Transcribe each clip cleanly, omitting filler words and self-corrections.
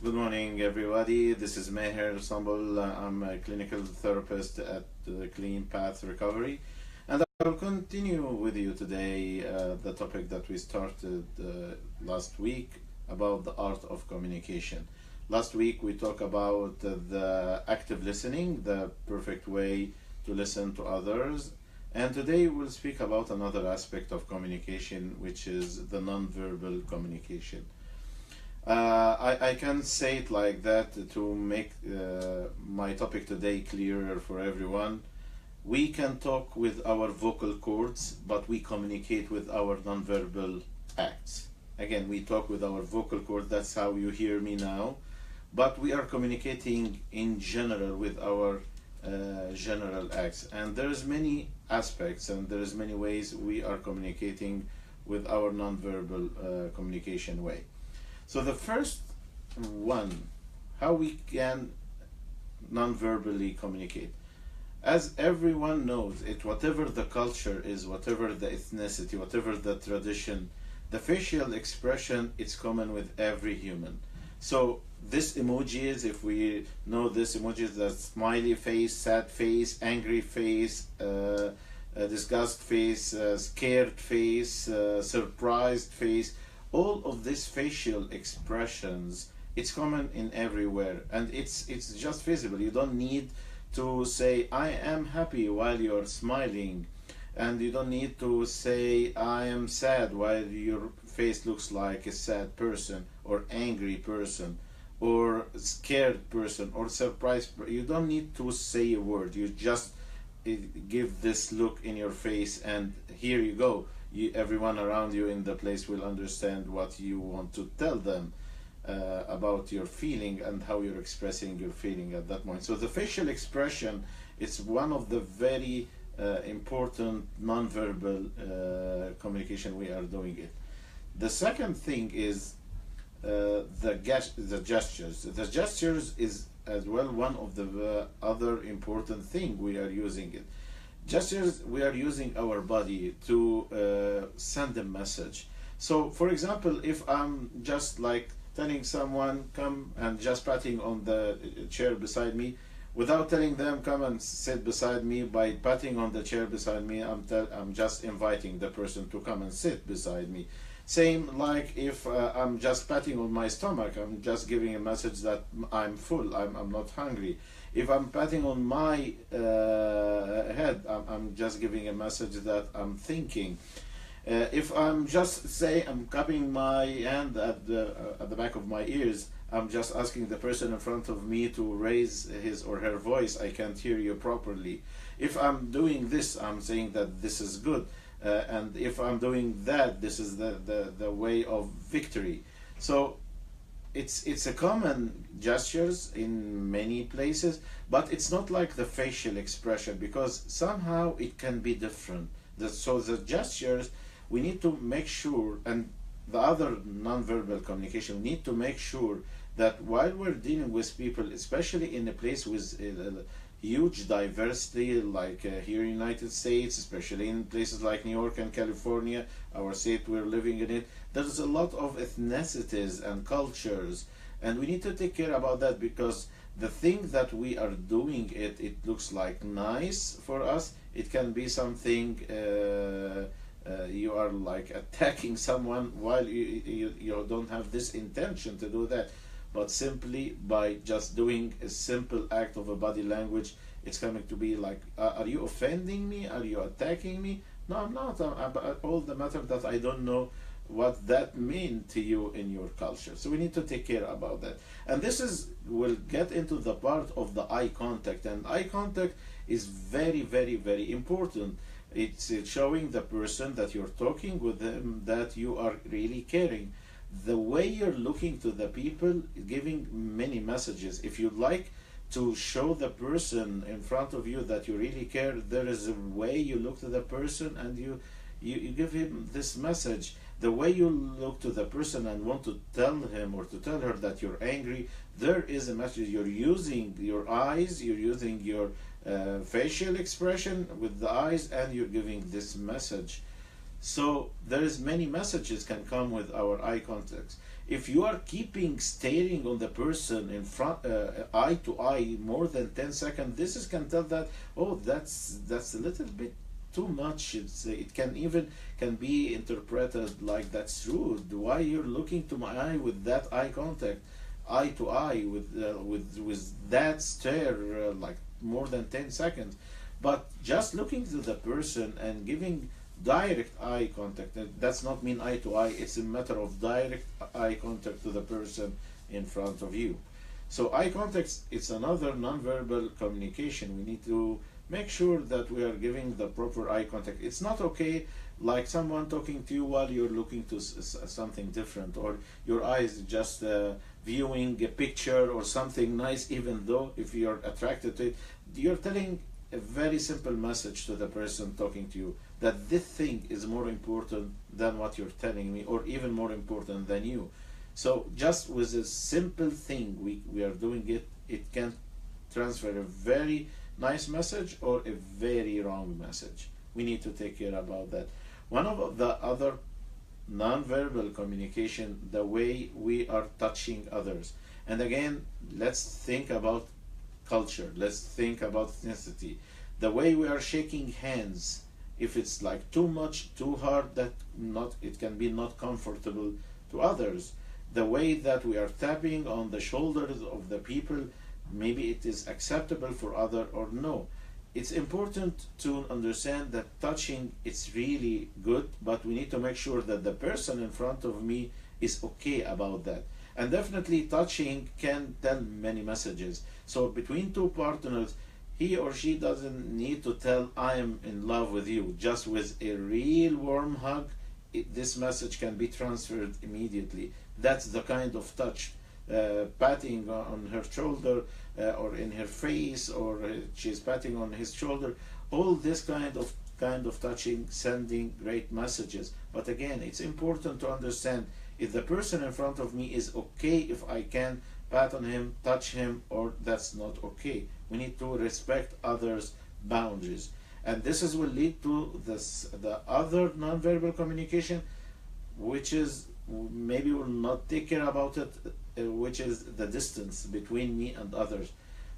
Good morning, everybody. This is Meher Sambal. I'm a clinical therapist at Clean Path Recovery, and I'll continue with you today the topic that we started last week about the art of communication. Last week we talked about the active listening, the perfect way to listen to others, and today we'll speak about another aspect of communication, which is the nonverbal communication. I can say it like that to make my topic today clearer for everyone. We can talk with our vocal cords, but we communicate with our nonverbal acts. Again, we talk with our vocal cords, that's how you hear me now, but we are communicating in general with our general acts. And there's many aspects and there's many ways we are communicating with our nonverbal communication way. So the first one, how we can non-verbally communicate. As everyone knows, whatever the culture is, whatever the ethnicity, whatever the tradition, the facial expression, it's common with every human. So this emojis, if we know this emojis, the smiley face, sad face, angry face, disgust face, scared face, surprised face, all of these facial expressions, it's common in everywhere, and it's just visible. You don't need to say I am happy while you're smiling, and you don't need to say I am sad while your face looks like a sad person or angry person or scared person or surprised. You don't need to say a word. You just give this look in your face, and here you go. Everyone around you in the place will understand what you want to tell them about your feeling and how you're expressing your feeling at that moment. So the facial expression is one of the very important nonverbal communication we are doing it. The second thing is the gestures. The gestures is as well one of the other important thing we are using it. Gestures, we are using our body to send a message. So for example, if I'm just like telling someone come and just patting on the chair beside me without telling them come and sit beside me, by patting on the chair beside me, I'm just inviting the person to come and sit beside me. Same like if I'm just patting on my stomach, I'm just giving a message that I'm full, I'm not hungry. If I'm patting on my head, I'm just giving a message that I'm thinking. If I'm just say I'm cupping my hand at the back of my ears, I'm just asking the person in front of me to raise his or her voice. I can't hear you properly. If I'm doing this, I'm saying that this is good. And if I'm doing that, this is the way of victory. So it's a common gestures in many places, but it's not like the facial expression, because somehow it can be different. So the gestures, we need to make sure, and the other nonverbal communication, we need to make sure that while we're dealing with people, especially in a place with huge diversity like here in the United States, especially in places like New York and California, our state we're living in it, there's a lot of ethnicities and cultures, and we need to take care about that, because the thing that we are doing, it looks like nice for us, it can be something you are like attacking someone while you don't have this intention to do that, but simply by just doing a simple act of a body language, it's coming to be like, are you offending me? Are you attacking me? No, I'm not. All the matter that I don't know what that means to you in your culture. So we need to take care about that. And this is, we'll get into the part of the eye contact. And eye contact is very, very, very important. It's showing the person that you're talking with them that you are really caring. The way you're looking to the people is giving many messages. If you'd like to show the person in front of you that you really care, there is a way you look to the person and you give him this message. The way you look to the person and want to tell him or to tell her that you're angry, there is a message. You're using your eyes, you're using your facial expression with the eyes, and you're giving this message. So there is many messages can come with our eye contact. If you are keeping staring on the person in front, eye to eye, more than 10 seconds, this is can tell that, oh, that's a little bit too much. It can even can be interpreted like that's rude. Why you're looking to my eye with that eye contact, eye to eye, with that stare, like more than 10 seconds. But just looking to the person and giving direct eye contact, that's not mean eye to eye, it's a matter of direct eye contact to the person in front of you. So eye contact, it's another non-verbal communication. We need to make sure that we are giving the proper eye contact. It's not okay like someone talking to you while you're looking to something different, or your eyes just viewing a picture or something nice, even though if you're attracted to it, you're telling a very simple message to the person talking to you, that this thing is more important than what you're telling me, or even more important than you. So just with a simple thing we are doing it, it can transfer a very nice message or a very wrong message. We need to take care about that. One of the other non-verbal communication, the way we are touching others. And again, let's think about culture, let's think about ethnicity. The way we are shaking hands, if it's like too much, too hard, that not it can be not comfortable to others. The way that we are tapping on the shoulders of the people, maybe it is acceptable for other or no. It's important to understand that touching it's really good, but we need to make sure that the person in front of me is okay about that. And definitely touching can tell many messages. So between two partners, he or she doesn't need to tell I am in love with you. Just with a real warm hug, this message can be transferred immediately. That's the kind of touch. Patting on her shoulder, or in her face, or she's patting on his shoulder. All this kind of touching, sending great messages. But again, it's important to understand if the person in front of me is okay, if I can pat on him, touch him, or that's not okay. We need to respect others' boundaries. And this will lead to the other nonverbal communication, which is maybe we'll not take care about it, which is the distance between me and others.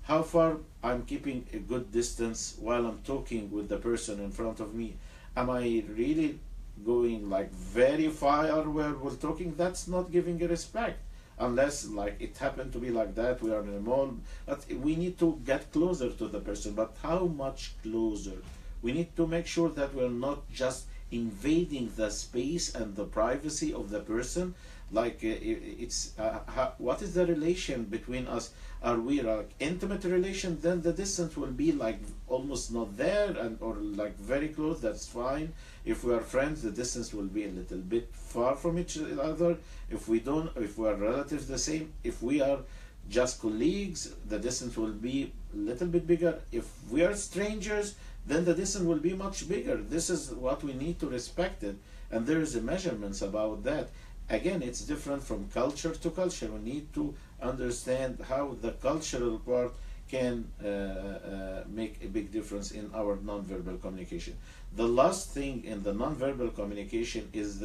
How far I'm keeping a good distance while I'm talking with the person in front of me. Am I really going like very far where we're talking? That's not giving a respect. Unless like it happened to be like that, we are in a mall, but we need to get closer to the person. But how much closer? We need to make sure that we're not just invading the space and the privacy of the person. Like what is the relation between us? Are we like intimate relation? Then the distance will be like almost not there, and or like very close. That's fine. If we are friends, the distance will be a little bit far from each other. If we don't, if we are relatives, the same. If we are just colleagues, the distance will be a little bit bigger. If we are strangers, then the distance will be much bigger. This is what we need to respect it, and there is a measurements about that. Again, it's different from culture to culture. We need to understand how the cultural part can make a big difference in our nonverbal communication. The last thing in the nonverbal communication is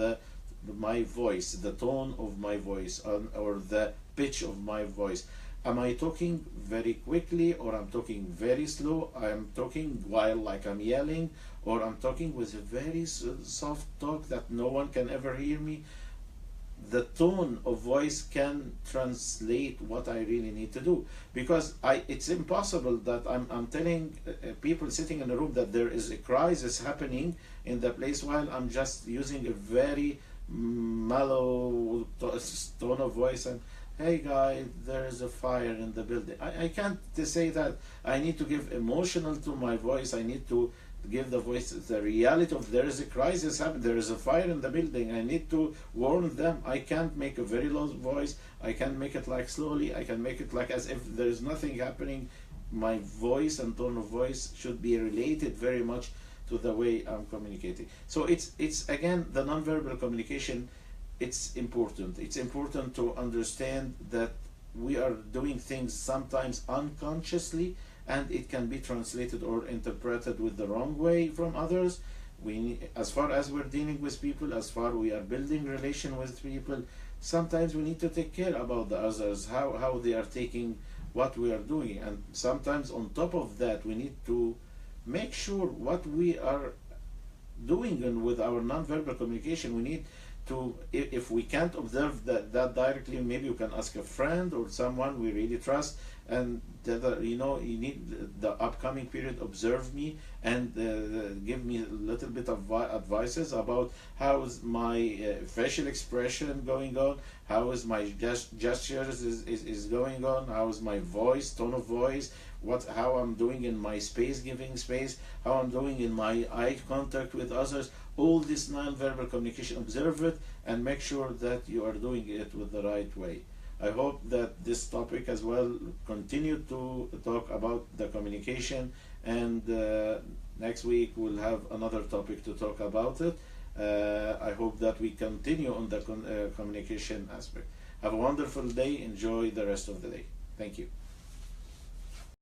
my voice, the tone of my voice, or the pitch of my voice. Am I talking very quickly, or I'm talking very slow? I'm talking while like I'm yelling, or I'm talking with a very soft talk that no one can ever hear me. The tone of voice can translate what I really need to do, because it's impossible that I'm telling people sitting in a room that there is a crisis happening in the place while I'm just using a very mellow tone of voice and hey guys, there is a fire in the building. I can't say that. I need to give emotional to my voice. I need to give the voice the reality of there is a crisis happening, there is a fire in the building. I need to warn them. I can't make a very low voice. I can make it like slowly. I can make it like as if there is nothing happening. My voice and tone of voice should be related very much to the way I'm communicating. So it's again the nonverbal communication. It's important. It's important to understand that we are doing things sometimes unconsciously, and it can be translated or interpreted with the wrong way from others. as far as we're dealing with people, as far we are building relation with people, sometimes we need to take care about the others, how they are taking what we are doing. And sometimes on top of that, we need to make sure what we are doing and with our non-verbal communication, we need to, if we can't observe that directly, maybe you can ask a friend or someone we really trust, and you need the upcoming period observe me and give me a little bit of advices about how is my facial expression going on, how is my gestures is going on, how is my voice, tone of voice, how I'm doing in my giving space, how I'm doing in my eye contact with others. All this non-verbal communication, observe it and make sure that you are doing it with the right way. I hope that this topic as well continue to talk about the communication, and next week we'll have another topic to talk about it. I hope that we continue on the communication aspect. Have a wonderful day. Enjoy the rest of the day. Thank you.